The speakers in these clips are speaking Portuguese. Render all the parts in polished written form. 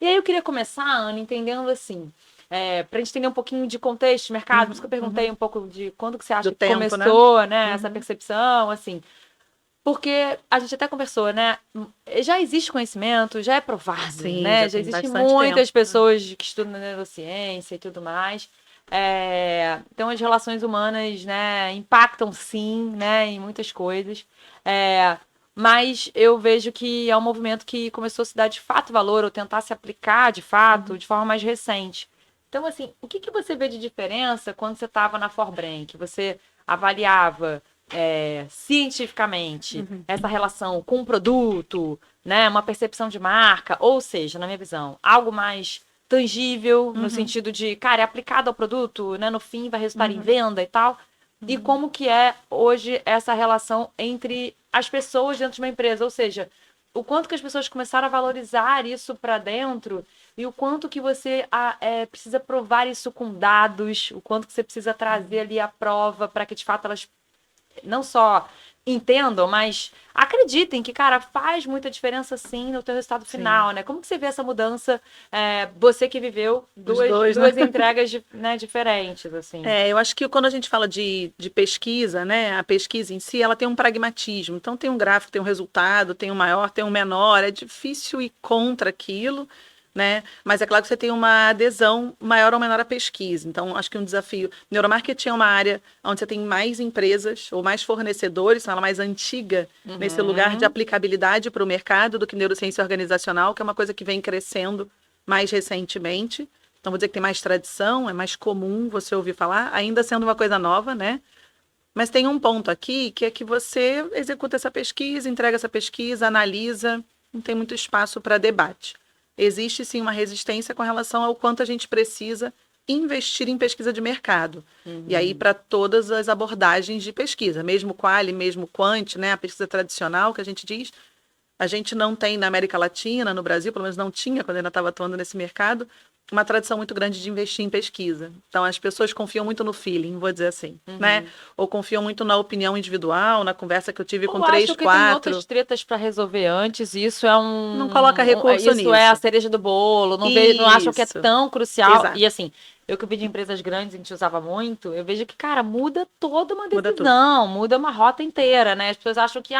E aí eu queria começar, Ana, entendendo assim, para a gente entender um pouquinho de contexto, de mercado, por isso que eu perguntei um pouco de quando que você acha Do que tempo, né? começou, né, essa percepção, assim, porque a gente até conversou, né? Já existe conhecimento, já é provado, Sim, né? já Já tem existem bastante tempo. muitas pessoas que estudam neurociência e tudo mais. Então, as relações humanas, né, impactam sim, né, em muitas coisas. É, mas eu vejo que é um movimento que começou a se dar de fato valor, ou tentar se aplicar de fato, de forma mais recente. Então, assim, o que você vê de diferença quando você estava na Forbrain, que você avaliava cientificamente essa relação com o produto, né, uma percepção de marca, ou seja, na minha visão, algo mais tangível, no sentido de, cara, é aplicado ao produto, né, no fim vai resultar em venda e tal. E como que é hoje essa relação entre as pessoas dentro de uma empresa, ou seja, o quanto que as pessoas começaram a valorizar isso para dentro e o quanto que você precisa provar isso com dados, o quanto que você precisa trazer ali a prova para que de fato elas não só entendam, mas acreditem que, cara, faz muita diferença sim no teu resultado Sim. final, né? Como que você vê essa mudança, você que viveu Os duas, dois, né? duas entregas né, diferentes, assim. Eu acho que quando a gente fala de pesquisa, né, a pesquisa em si, ela tem um pragmatismo. Então, tem um gráfico, tem um resultado, tem um maior, tem um menor. É difícil ir contra aquilo, né? Mas é claro que você tem uma adesão maior ou menor à pesquisa. Então, acho que um desafio. Neuromarketing é uma área onde você tem mais empresas ou mais fornecedores, então ela é mais antiga nesse lugar de Uhum. aplicabilidade para o mercado do que neurociência organizacional, que é uma coisa que vem crescendo mais recentemente. Então, vou dizer que tem mais tradição, é mais comum você ouvir falar, ainda sendo uma coisa nova, né? Mas tem um ponto aqui que é que você executa essa pesquisa, entrega essa pesquisa, analisa, não tem muito espaço para debate. Existe sim uma resistência com relação ao quanto a gente precisa investir em pesquisa de mercado. E aí, para todas as abordagens de pesquisa, mesmo quali, mesmo quant, né? A pesquisa tradicional que a gente diz, a gente não tem na América Latina, no Brasil, pelo menos não tinha quando ainda estava atuando nesse mercado, uma tradição muito grande de investir em pesquisa. Então, as pessoas confiam muito no feeling, vou dizer assim, né? Ou confiam muito na opinião individual, na conversa que eu tive com Eu acho três, que tem quatro. outras tretas para resolver antes, e isso Não coloca recurso isso é a nisso. cereja do bolo, não acham que é Isso, tão crucial. E exato. assim, eu que vi de empresas grandes, a gente usava muito, eu vejo que, cara, muda toda uma Muda tudo. decisão, muda uma rota inteira, né? As pessoas acham que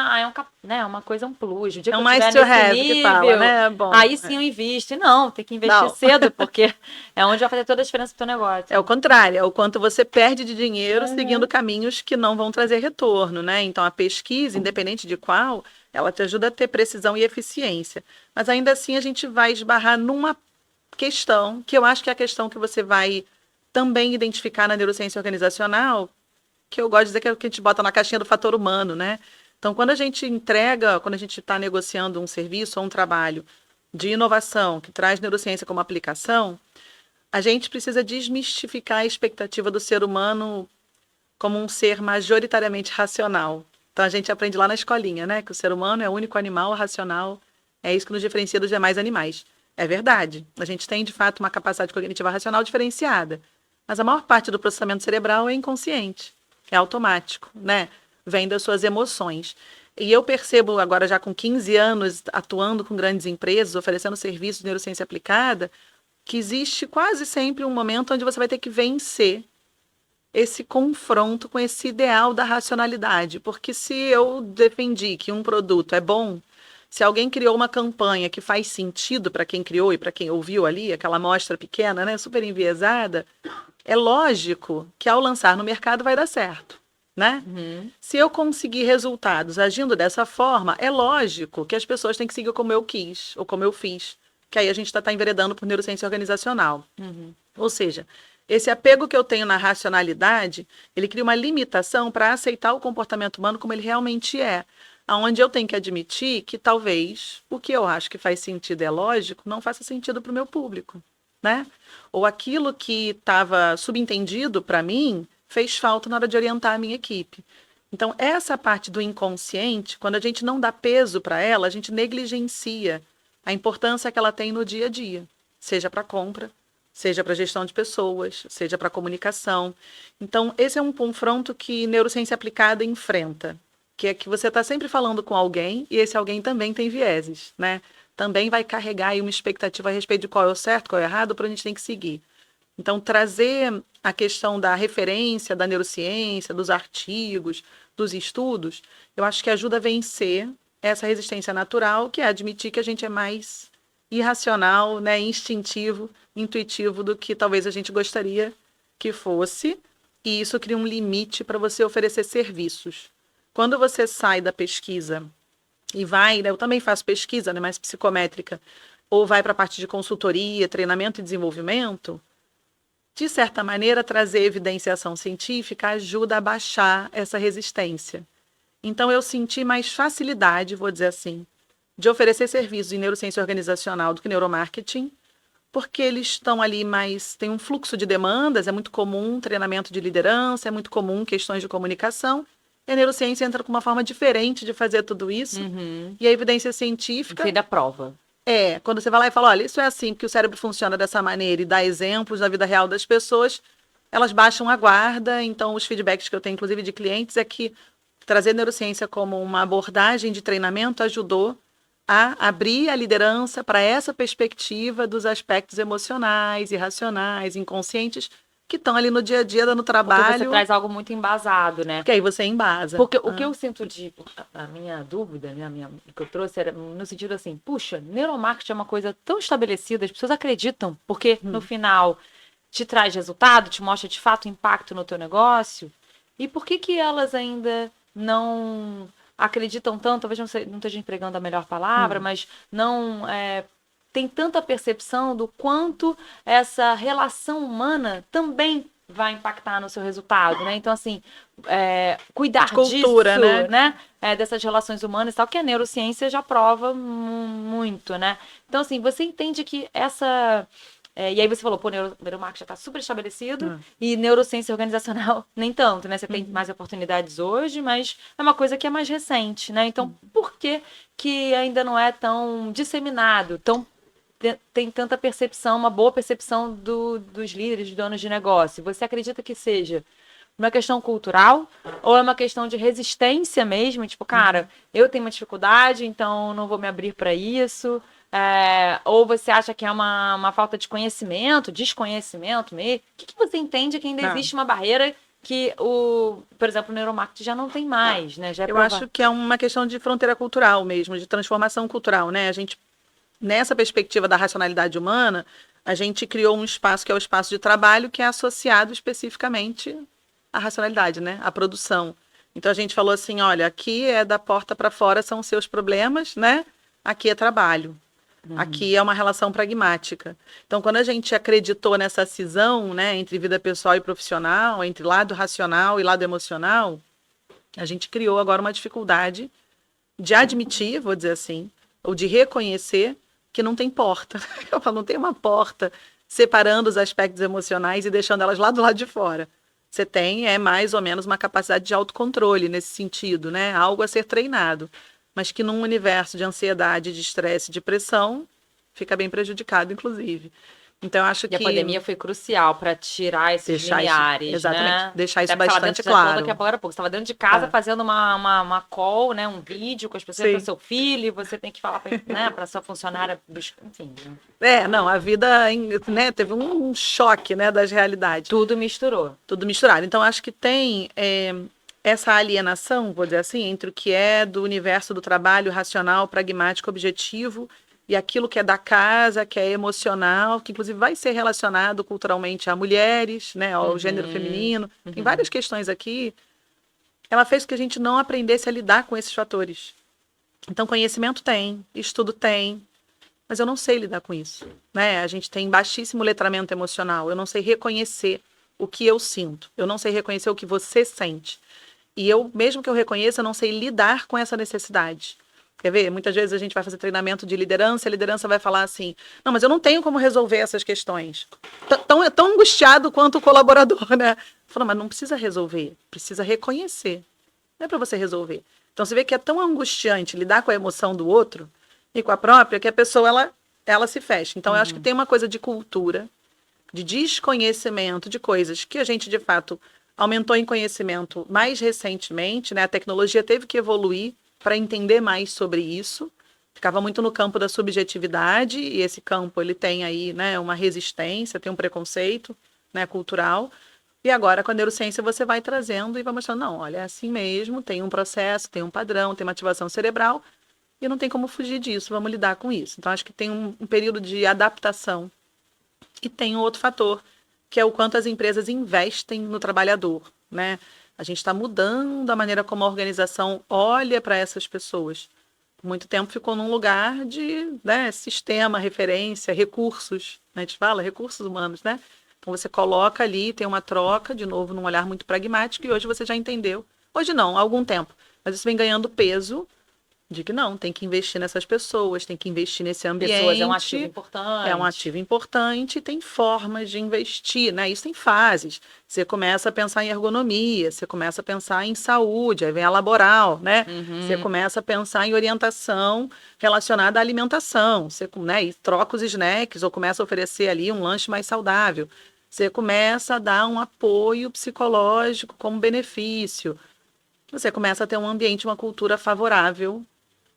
né, uma coisa é um plus. O dia É que um eu nice estiver to nesse have que fala, nível, né? Bom, aí sim eu invisto. E não, tem que investir não. cedo, porque é onde vai fazer toda a diferença pro teu É o negócio. contrário, é o quanto você perde de dinheiro seguindo Uhum. caminhos que não vão trazer retorno, né? Então, a pesquisa, independente de qual, ela te ajuda a ter precisão e eficiência. Mas ainda assim, a gente vai esbarrar numa questão, que eu acho que é a questão que você vai também identificar na neurociência organizacional, que eu gosto de dizer que é o que a gente bota na caixinha do fator humano, né? Então, quando a gente entrega, quando a gente está negociando um serviço ou um trabalho de inovação que traz neurociência como aplicação, a gente precisa desmistificar a expectativa do ser humano como um ser majoritariamente racional. Então a gente aprende lá na escolinha, né, que o ser humano é o único animal racional, é isso que nos diferencia dos demais animais. É verdade. A gente tem de fato uma capacidade cognitiva racional diferenciada, mas a maior parte do processamento cerebral é inconsciente, é automático, né? Vem das suas emoções. E eu percebo agora já com 15 anos atuando com grandes empresas, oferecendo serviços de neurociência aplicada, que existe quase sempre um momento onde você vai ter que vencer esse confronto com esse ideal da racionalidade. Porque se eu defendi que um produto é bom, se alguém criou uma campanha que faz sentido para quem criou e para quem ouviu ali, aquela amostra pequena, né, super enviesada, é lógico que ao lançar no mercado vai dar certo, né? Uhum. Se eu conseguir resultados agindo dessa forma, é lógico que as pessoas têm que seguir como eu quis ou como eu fiz, que aí a gente está enveredando por neurociência organizacional. Uhum. Ou seja, esse apego que eu tenho na racionalidade, ele cria uma limitação para aceitar o comportamento humano como ele realmente é. Aonde eu tenho que admitir que talvez o que eu acho que faz sentido é lógico, não faça sentido para o meu público, né? Ou aquilo que estava subentendido para mim fez falta na hora de orientar a minha equipe. Então, essa parte do inconsciente, quando a gente não dá peso para ela, a gente negligencia a importância que ela tem no dia a dia, seja para compra, seja para gestão de pessoas, seja para comunicação. Então, esse é um confronto que neurociência aplicada enfrenta, que é que você está sempre falando com alguém e esse alguém também tem vieses, né? também vai carregar aí uma expectativa a respeito de qual é o certo, qual é o errado, para onde a gente tem que seguir. Então, trazer a questão da referência da neurociência, dos artigos, dos estudos, eu acho que ajuda a vencer essa resistência natural, que é admitir que a gente é mais irracional, né, instintivo, intuitivo do que talvez a gente gostaria que fosse, e isso cria um limite para você oferecer serviços. Quando você sai da pesquisa e vai, né, eu também faço pesquisa, né, mais psicométrica, ou vai para a parte de consultoria, treinamento e desenvolvimento, de certa maneira, trazer evidenciação científica ajuda a baixar essa resistência. Então, eu senti mais facilidade, vou dizer assim, de oferecer serviços em neurociência organizacional do que neuromarketing, porque eles estão ali mais, tem um fluxo de demandas, é muito comum treinamento de liderança, é muito comum questões de comunicação, e a neurociência entra com uma forma diferente de fazer tudo isso, e a evidência científica... Fim da prova. Quando você vai lá e fala, olha, isso é assim, porque o cérebro funciona dessa maneira, e dá exemplos da vida real das pessoas, elas baixam a guarda. Então, os feedbacks que eu tenho, inclusive, de clientes, é que trazer neurociência como uma abordagem de treinamento ajudou a abrir a liderança para essa perspectiva dos aspectos emocionais, irracionais, inconscientes, que estão ali no dia a dia, dando trabalho. Porque você traz algo muito embasado, né? Porque aí você embasa. Porque o que eu sinto a minha dúvida, o que eu trouxe era no sentido assim, puxa, neuromarketing é uma coisa tão estabelecida, as pessoas acreditam, porque no final te traz resultado, te mostra de fato impacto no teu negócio, e por que elas ainda não acreditam tanto, talvez não esteja empregando a melhor palavra, mas não tem tanta percepção do quanto essa relação humana também vai impactar no seu resultado, né? Então, assim, cuidar cultura, disso, né? Dessas relações humanas e tal, que a neurociência já prova muito, né? Então, assim, você entende que essa... e aí você falou, pô, neuromarketing já está super estabelecido e neurociência organizacional nem tanto, né? Você tem mais oportunidades hoje, mas é uma coisa que é mais recente, né? Então, por que ainda não é tão disseminado, tem tanta percepção, uma boa percepção dos líderes, dos donos de negócio? Você acredita que seja uma questão cultural ou é uma questão de resistência mesmo? Tipo, cara, eu tenho uma dificuldade, então não vou me abrir para isso. Ou você acha que é uma falta de conhecimento, desconhecimento mesmo? O que você entende que ainda existe uma barreira que, por exemplo, o neuromarketing já não tem mais, né? Eu acho que é uma questão de fronteira cultural mesmo, de transformação cultural, né? A gente, nessa perspectiva da racionalidade humana, a gente criou um espaço que é o espaço de trabalho, que é associado especificamente à racionalidade, né? À produção. Então a gente falou assim, olha, aqui é da porta para fora, são os seus problemas, né? Aqui é trabalho. Aqui é uma relação pragmática. Então, quando a gente acreditou nessa cisão, né, entre vida pessoal e profissional, entre lado racional e lado emocional, a gente criou agora uma dificuldade de admitir, vou dizer assim, ou de reconhecer que não tem porta. Eu falo, não tem uma porta separando os aspectos emocionais e deixando elas lá do lado de fora. Você tem, mais ou menos, uma capacidade de autocontrole nesse sentido, né? Algo a ser treinado. Mas que num universo de ansiedade, de estresse, de pressão, fica bem prejudicado, inclusive. Então, eu acho que... a pandemia foi crucial para tirar esses limiares, exatamente, né? deixar isso bastante claro. Daqui a pouco, você estava dentro de casa fazendo uma call, né? Um vídeo com as pessoas, para o seu filho, você tem que falar para sua funcionária, enfim. Não, a vida, né, teve um choque, né, das realidades. Tudo misturou. Tudo misturado. Então, acho que tem... essa alienação, vou dizer assim, entre o que é do universo do trabalho racional, pragmático, objetivo, e aquilo que é da casa, que é emocional, que inclusive vai ser relacionado culturalmente a mulheres, né, ao gênero feminino. Tem várias questões aqui. Ela fez com que a gente não aprendesse a lidar com esses fatores. Então, conhecimento tem, estudo tem, mas eu não sei lidar com isso, né? A gente tem baixíssimo letramento emocional. Eu não sei reconhecer o que eu sinto. Eu não sei reconhecer o que você sente. E eu, mesmo que eu reconheça, eu não sei lidar com essa necessidade. Quer ver? Muitas vezes a gente vai fazer treinamento de liderança, a liderança vai falar assim, não, mas eu não tenho como resolver essas questões. Tão angustiado quanto o colaborador, né? Fala, mas não precisa resolver, precisa reconhecer. Não é para você resolver. Então você vê que é tão angustiante lidar com a emoção do outro e com a própria, que a pessoa, ela se fecha. Então eu acho que tem uma coisa de cultura, de desconhecimento de coisas que a gente, de fato, aumentou em conhecimento mais recentemente, né? A tecnologia teve que evoluir para entender mais sobre isso, ficava muito no campo da subjetividade, e esse campo ele tem aí, né, uma resistência, tem um preconceito, né, cultural. E agora, com a neurociência, você vai trazendo e vai mostrando, não, olha, é assim mesmo, tem um processo, tem um padrão, tem uma ativação cerebral, e não tem como fugir disso, vamos lidar com isso. Então, acho que tem um período de adaptação. E tem um outro fator, que é o quanto as empresas investem no trabalhador, né? A gente está mudando a maneira como a organização olha para essas pessoas. Por muito tempo ficou num lugar de, né, sistema, referência, recursos. Né? A gente fala recursos humanos, né? Então você coloca ali, tem uma troca, de novo, num olhar muito pragmático, e hoje você já entendeu. Hoje não, há algum tempo. Mas isso vem ganhando peso de que não, tem que investir nessas pessoas, tem que investir nesse ambiente. Pessoas é um ativo importante. É um ativo importante e tem formas de investir, né? Isso tem fases. Você começa a pensar em ergonomia, você começa a pensar em saúde, aí vem a laboral, né? Você começa a pensar em orientação relacionada à alimentação, você, né, e troca os snacks ou começa a oferecer ali um lanche mais saudável. Você começa a dar um apoio psicológico como benefício. Você começa a ter um ambiente, uma cultura favorável,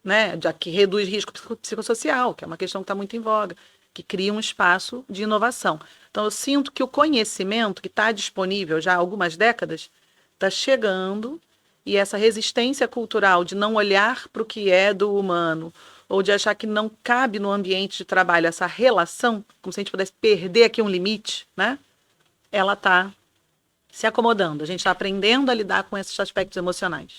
né, já que reduz risco psicossocial, que é uma questão que está muito em voga, que cria um espaço de inovação. Então, eu sinto que o conhecimento que está disponível já há algumas décadas está chegando, e essa resistência cultural de não olhar para o que é do humano, ou de achar que não cabe no ambiente de trabalho essa relação, como se a gente pudesse perder aqui um limite, né? Ela está se acomodando. A gente está aprendendo a lidar com esses aspectos emocionais.